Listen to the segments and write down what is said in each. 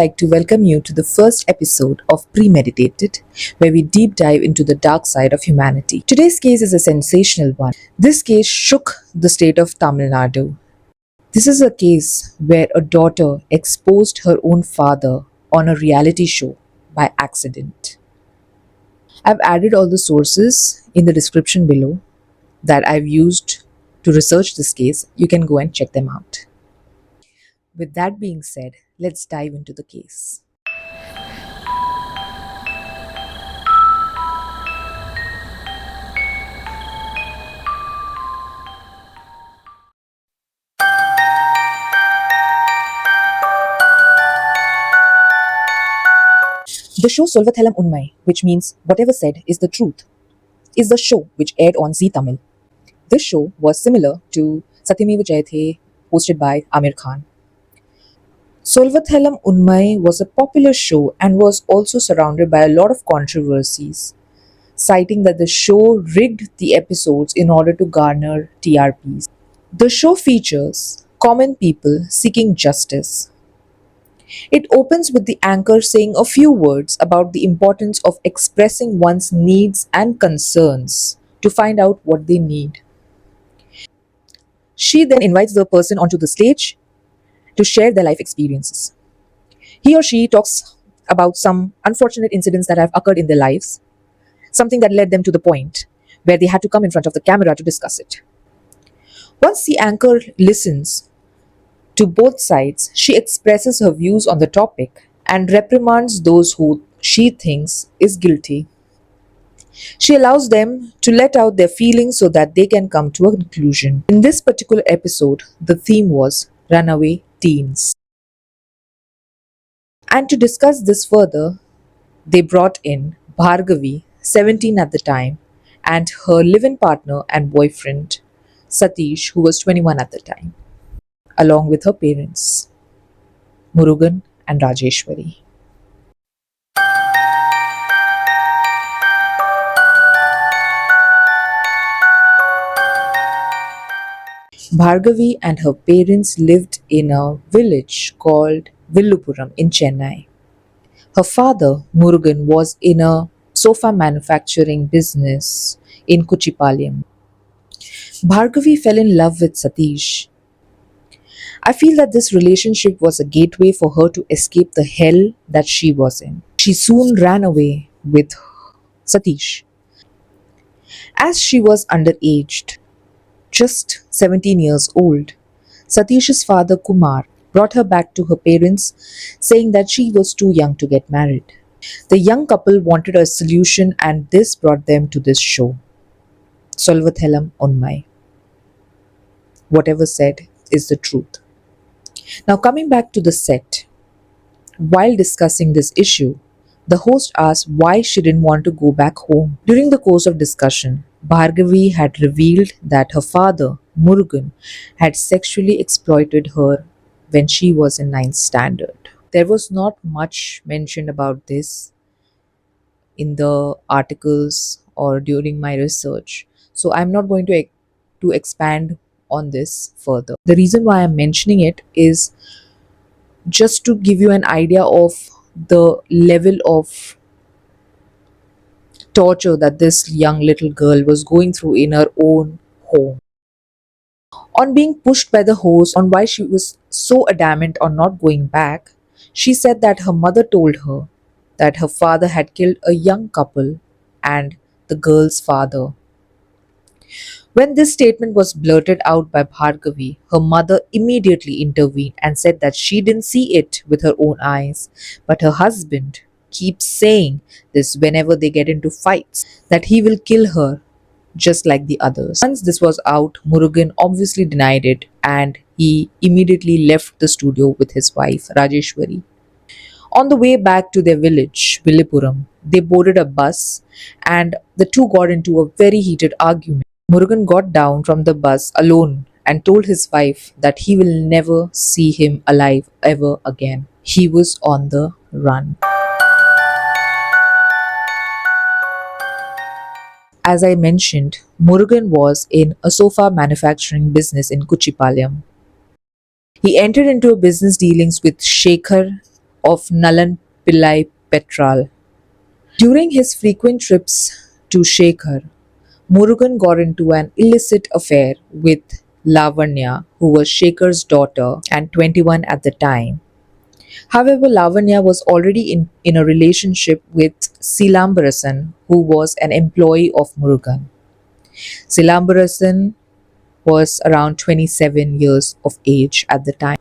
Like to welcome you to the first episode of Premeditated, where we deep dive into the dark side of humanity. Today's case is a sensational one. This case shook the state of Tamil Nadu. This is a case where a daughter exposed her own father on a reality show by accident. I've added all the sources in the description below that I've used to research this case. You can go and check them out. With that being said, let's dive into the case. The show Solvathalam Unmai, which means whatever said is the truth, is the show which aired on Zee Tamil. This show was similar to Satyameva Jayate, hosted by Amir Khan. Solvathalam Unmai was a popular show and was also surrounded by a lot of controversies, citing that the show rigged the episodes in order to garner TRPs. The show features common people seeking justice. It opens with the anchor saying a few words about the importance of expressing one's needs and concerns to find out what they need. She then invites the person onto the stage to share their life experiences. He or she talks about some unfortunate incidents that have occurred in their lives, something that led them to the point where they had to come in front of the camera to discuss it. Once the anchor listens to both sides, she expresses her views on the topic and reprimands those who she thinks is guilty. She allows them to let out their feelings so that they can come to a conclusion. In this particular episode, the theme was runaway teens. And to discuss this further, they brought in Bhargavi, 17 at the time, and her live-in partner and boyfriend, Satish, who was 21 at the time, along with her parents, Murugan and Rajeshwari. Bhargavi and her parents lived in a village called Villupuram in Chennai. Her father, Murugan, was in a sofa manufacturing business in Kuchipalayam. Bhargavi fell in love with Satish. I feel that this relationship was a gateway for her to escape the hell that she was in. She soon ran away with Satish. As she was underaged, just 17 years old, Satish's father Kumar brought her back to her parents, saying that she was too young to get married. The young couple wanted a solution, and this brought them to this show, Solvathalam Unmai. Whatever said is the truth. Now, coming back to the set, while discussing this issue, the host asked why she didn't want to go back home. During the course of discussion, Bhargavi had revealed that her father, Murugan, had sexually exploited her when she was in 9th standard. There was not much mentioned about this in the articles or during my research, so I'm not going to expand on this further. The reason why I'm mentioning it is just to give you an idea of the level of torture that this young little girl was going through in her own home. On being pushed by the host on why she was so adamant on not going back, she said that her mother told her that her father had killed a young couple and the girl's father. When this statement was blurted out by Bhargavi, her mother immediately intervened and said that she didn't see it with her own eyes, but her husband keeps saying this whenever they get into fights, that he will kill her just like the others. Once this was out, Murugan obviously denied it and he immediately left the studio with his wife, Rajeshwari. On the way back to their village, Villupuram, they boarded a bus and the two got into a very heated argument. Murugan got down from the bus alone and told his wife that he will never see him alive ever again. He was on the run. As I mentioned, Murugan was in a sofa manufacturing business in Kuchipalayam. He entered into a business dealings with Shekhar of Nalan Pillai Petral. During his frequent trips to Shekhar, Murugan got into an illicit affair with Lavanya, who was Shekhar's daughter and 21 at the time. However, Lavanya was already in a relationship with Silambarasan, who was an employee of Murugan. Silambarasan was around 27 years of age at the time.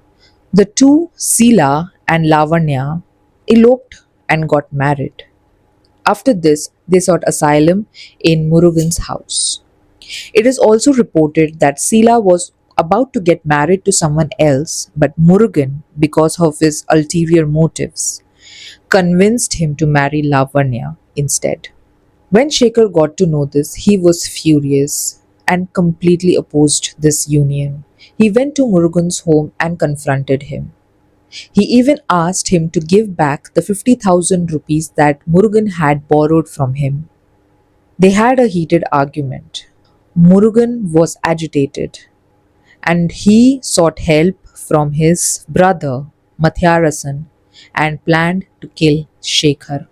The two, Sila and Lavanya, eloped and got married. After this, they sought asylum in Murugan's house. It is also reported that Sila was about to get married to someone else, but Murugan, because of his ulterior motives, convinced him to marry Lavanya instead. When Shekhar got to know this, he was furious and completely opposed this union. He went to Murugan's home and confronted him. He even asked him to give back the 50,000 rupees that Murugan had borrowed from him. They had a heated argument. Murugan was agitated and he sought help from his brother Mathyarasan and planned to kill Shekhar.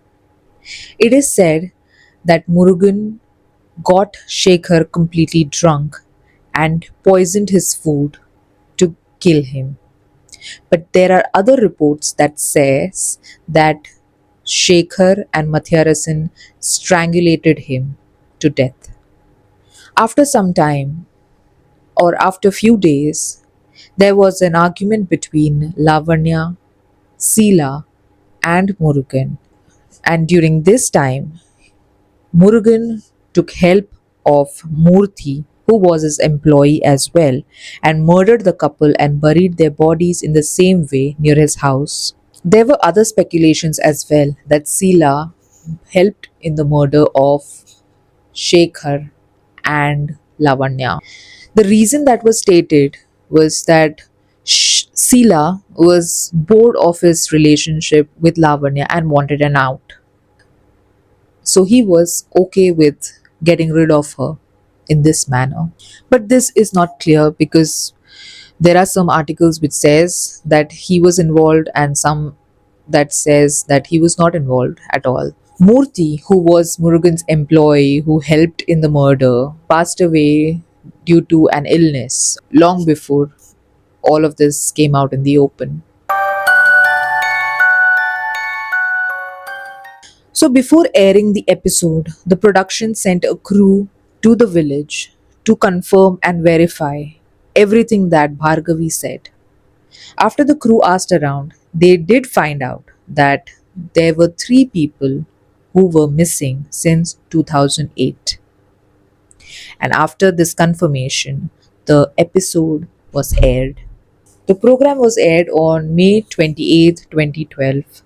It is said that Murugan got Shekhar completely drunk and poisoned his food to kill him. But there are other reports that says that Shekhar and Mathyarasan strangulated him to death. After some time, or after few days, there was an argument between Lavanya, Sila, and Murugan. And during this time, Murugan took help of Murthy, who was his employee as well, and murdered the couple and buried their bodies in the same way near his house. There were other speculations as well that Sila helped in the murder of Shekhar and Lavanya. The reason that was stated was that Sila was bored of his relationship with Lavanya and wanted an out. So he was okay with getting rid of her in this manner. But this is not clear because there are some articles which says that he was involved and some that says that he was not involved at all. Murthy, who was Murugan's employee who helped in the murder, passed away due to an illness long before all of this came out in the open. So, before airing the episode, the production sent a crew to the village to confirm and verify everything that Bhargavi said. After the crew asked around, they did find out that there were three people who were missing since 2008. And after this confirmation, the episode was aired. The program was aired on May 28, 2012.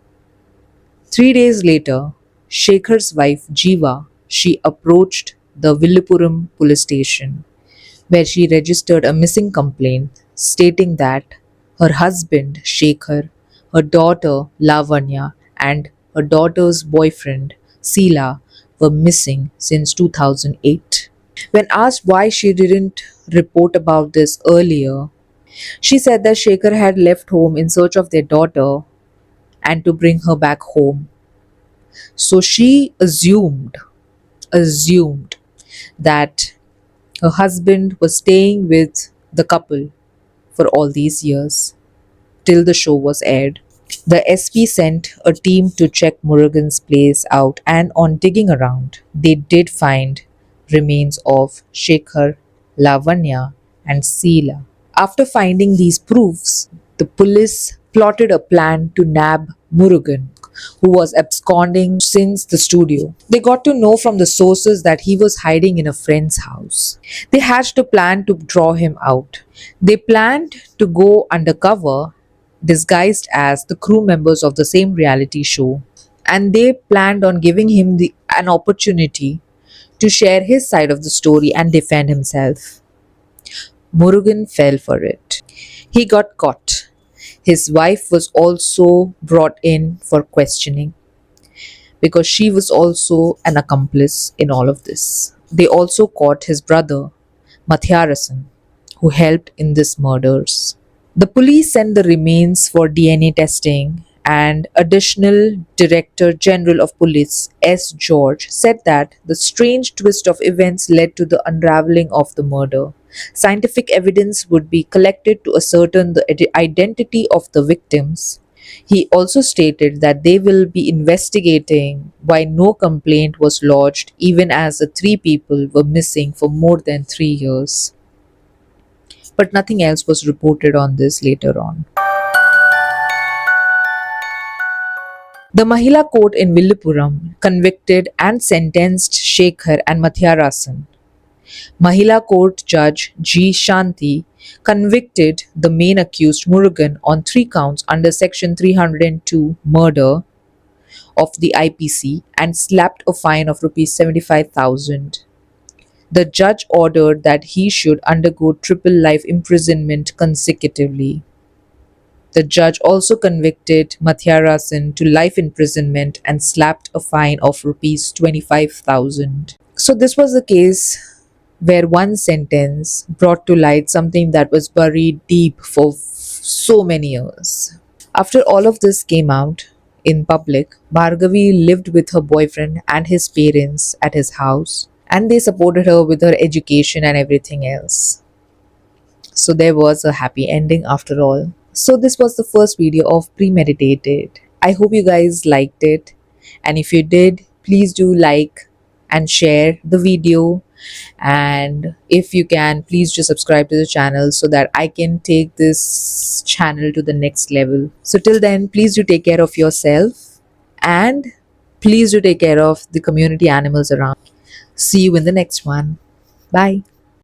3 days later, Shekhar's wife Jiva, she approached the Villupuram police station where she registered a missing complaint stating that her husband Shekhar, her daughter Lavanya, and her daughter's boyfriend Sila were missing since 2008. When asked why she didn't report about this earlier, she said that Shekhar had left home in search of their daughter and to bring her back home. So she assumed that her husband was staying with the couple for all these years till the show was aired. The SP sent a team to check Murugan's place out, and on digging around, they did find remains of Shekhar, Lavanya, and Sila. After finding these proofs, the police plotted a plan to nab Murugan, who was absconding since the studio. They got to know from the sources that he was hiding in a friend's house. They hatched a plan to draw him out. They planned to go undercover, disguised as the crew members of the same reality show, and they planned on giving him an opportunity to share his side of the story and defend himself. Murugan fell for it. He got caught. His wife was also brought in for questioning because she was also an accomplice in all of this. They also caught his brother, Mathyarasan, who helped in these murders. The police sent the remains for DNA testing and additional Director General of Police S. George said that the strange twist of events led to the unraveling of the murder. Scientific evidence would be collected to ascertain the identity of the victims. He also stated that they will be investigating why no complaint was lodged even as the three people were missing for more than 3 years. But nothing else was reported on this later on. The Mahila court in Villupuram convicted and sentenced Shekhar and Mathiyarasan. Mahila court judge G. Shanti convicted the main accused Murugan on 3 counts under section 302 murder of the IPC and slapped a fine of rupees 75,000. The judge ordered that he should undergo triple life imprisonment consecutively. The judge also convicted Mathiyarasan to life imprisonment and slapped a fine of rupees 25,000. So this was the case where one sentence brought to light something that was buried deep for so many years. After all of this came out in public, Bhargavi lived with her boyfriend and his parents at his house, and they supported her with her education and everything else. So there was a happy ending after all. So this was the first video of Premeditated. I hope you guys liked it, and if you did, please do like and share the video, and if you can, please just subscribe to the channel so that I can take this channel to the next level. So till then, please do take care of yourself, and please do take care of the community animals around. See you in the next one. Bye.